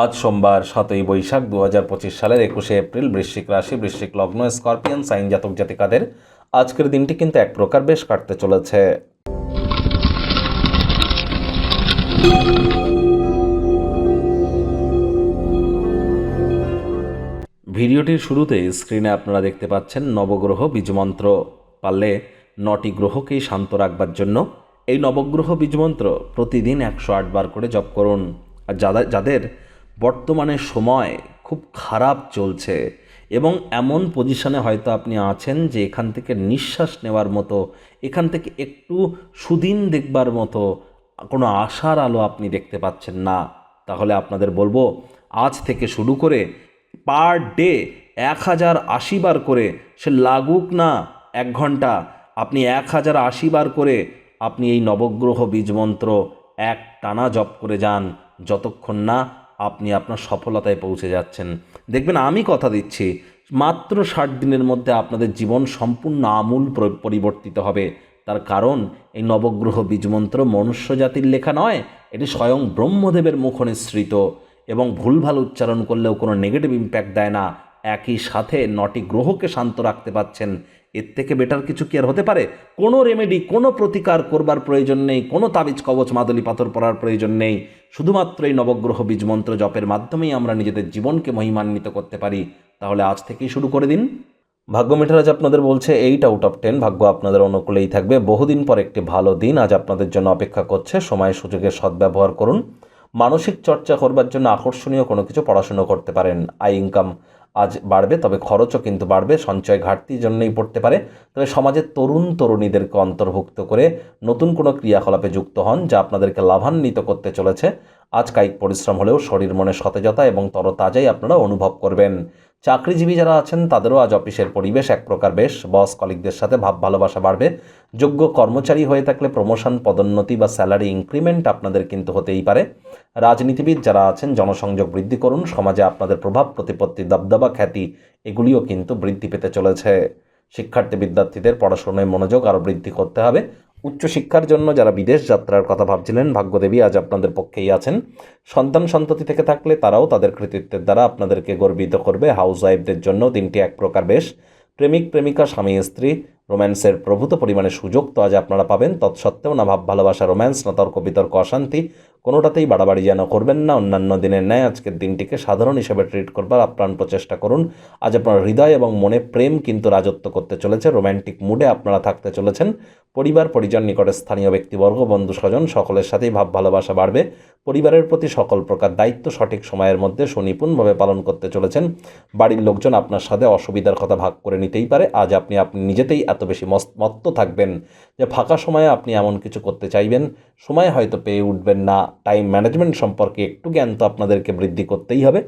আজ সোমবার 7ই বৈশাখ 2025 সালের 21শে এপ্রিল। বৃশ্চিক রাশি, বৃশ্চিক লগ্ন, স্করপিয়ন সাইন জাতক জাতিকাদের আজকের দিনটি কিন্তু এক প্রকার বেশ কাটতে চলেছে। ভিডিওটির শুরুতে স্ক্রিনে আপনারা দেখতে পাচ্ছেন নবগ্রহ বীজমন্ত্র। পারলে 9টি গ্রহকেই শান্ত রাখবার জন্য এই নবগ্রহ বীজমন্ত্র প্রতিদিন 108 বার করে জপ করুন। আর যাদের বর্তমানে সময় খুব খারাপ চলছে এবং এমন পজিশনে হয়তো আপনি আছেন যে এখান থেকে নিঃশ্বাস নেওয়ার মতো, এখান থেকে একটু সুদিন দেখবার মতো কোনো আশার আলো আপনি দেখতে পাচ্ছেন না, তাহলে আপনাদের বলবো আজ থেকে শুরু করে পার ডে 1080 বার করে, সে লাগুক না 1 ঘন্টা, আপনি 1080 বার করে আপনি এই নবগ্রহ বীজমন্ত্র এক টানা জপ করে যান, যতক্ষণ না আপনি আপনার সফলতায় পৌঁছে যাচ্ছেন। দেখবেন, আমি কথা দিচ্ছি, মাত্র 60 দিনের মধ্যে আপনাদের জীবন সম্পূর্ণ আমূল পরিবর্তিত হবে। তার কারণ এই নবগ্রহ বীজমন্ত্র মনুষ্য জাতির লেখা নয়, এটি স্বয়ং ব্রহ্মদেবের মুখ নিঃসৃত এবং ভুলভাল উচ্চারণ করলেও কোনো নেগেটিভ ইম্প্যাক্ট দেয় না। একই সাথে 9টি গ্রহকে শান্ত রাখতে পারছেন, এর থেকে বেটার কিছু কি আর হতে পারে? কোনো রেমেডি, কোনো প্রতিকার করবার প্রয়োজন নেই, কোনো তাবিজ কবচ মাদুলি পাথর পরার প্রয়োজন নেই। শুধুমাত্র এই নবগ্রহ বীজমন্ত্র জপের মাধ্যমেই আমরা নিজেদের জীবনকে মহিমান্বিত করতে পারি। তাহলে আজ থেকেই শুরু করে দিন। ভাগ্য মিটার আজ আপনাদের বলছে 8 আউট অফ 10, ভাগ্য আপনাদের অনুকূলেই থাকবে। বহুদিন পর একটি ভালো দিন আজ আপনাদের জন্য অপেক্ষা করছে। সময় সুযোগের সদ্ব্যবহার করুন। মানসিক চর্চা করবার জন্য আকর্ষণীয় কোনো কিছু পড়াশুনো করতে পারেন। আয় ইনকাম আজ বাড়বে, তবে খরচও কিন্তু বাড়বে। সঞ্চয় ঘাটতির জন্যই পড়তে পারে। তবে সমাজের তরুণ তরুণীদেরকে অন্তর্ভুক্ত করে নতুন কোনো ক্রিয়াকলাপে যুক্ত হন, যা আপনাদেরকে লাভান্বিত করতে চলেছে। আজ কায়িক পরিশ্রম হলেও শরীর মনে সতেজতা এবং তরতাজাই আপনারা অনুভব করবেন। চাকরিজীবী যারা আছেন তাদেরও আজ অফিসের পরিবেশ এক প্রকার বেশ। বস কলিগদের সাথে ভাব ভালোবাসা বাড়বে। যোগ্য কর্মচারী হয়ে থাকলে প্রমোশন, পদোন্নতি বা স্যালারি ইনক্রিমেন্ট আপনাদের কিন্তু হতেই পারে। রাজনীতিবিদ যারা আছেন জনসংযোগ বৃদ্ধি করুন। সমাজে আপনাদের প্রভাব, প্রতিপত্তি, দবদবা, খ্যাতি এগুলিও কিন্তু বৃদ্ধি পেতে চলেছে। শিক্ষার্থী বিদ্যার্থীদের পড়াশোনায় মনোযোগ আরও বৃদ্ধি করতে হবে। উচ্চশিক্ষার জন্য যারা বিদেশ যাত্রার কথা ভাবছিলেন, ভাগ্যদেবী আজ আপনাদের পক্ষেই আছেন। সন্তান সন্ততি থেকে থাকলে তারাও তাদের কৃতিত্বের দ্বারা আপনাদেরকে গর্বিত করবে। হাউস ওয়াইফদের জন্য দিনটি এক প্রকার বেশ। প্রেমিক প্রেমিকা, স্বামী স্ত্রী রোম্যান্সের প্রভূত পরিমাণে সুযোগ তো আজ আপনারা পাবেন। তৎসত্ত্বেও না ভাব ভালোবাসা, রোম্যান্স, না তর্ক বিতর্ক, অশান্তি, কোনোটাতেই বাড়াবাড়ি যেন করবেন না। অন্যান্য দিনের ন্যায় আজকের দিনটিকে সাধারণ হিসেবে ট্রিট করবার আপ্রাণ প্রচেষ্টা করুন। আজ আপনার হৃদয় এবং মনে প্রেম কিন্তু রাজত্ব করতে চলেছে। রোম্যান্টিক মুডে আপনারা থাকতে চলেছেন। পরিবার পরিজন, নিকটে স্থানীয় ব্যক্তিবর্গ, বন্ধু স্বজন সকলের সাথেই ভাব ভালোবাসা বাড়বে। পরিবারের প্রতি সকল প্রকার দায়িত্ব সঠিক সময়ের মধ্যে সুনিপুণভাবে পালন করতে চলেছেন। বাড়ির লোকজন আপনার সাথে অসুবিধার কথা ভাগ করে নিতেই পারে। আজ আপনি নিজেতেই এত বেশি মত্ত থাকবেন যে ফাঁকা সময়ে আপনি এমন কিছু করতে চাইবেন, সময় হয়তো পেয়ে উঠবেন না। টাইম ম্যানেজমেন্ট সম্পর্কে একটু জ্ঞান তো আপনাদেরকে বৃদ্ধি করতেই হবে।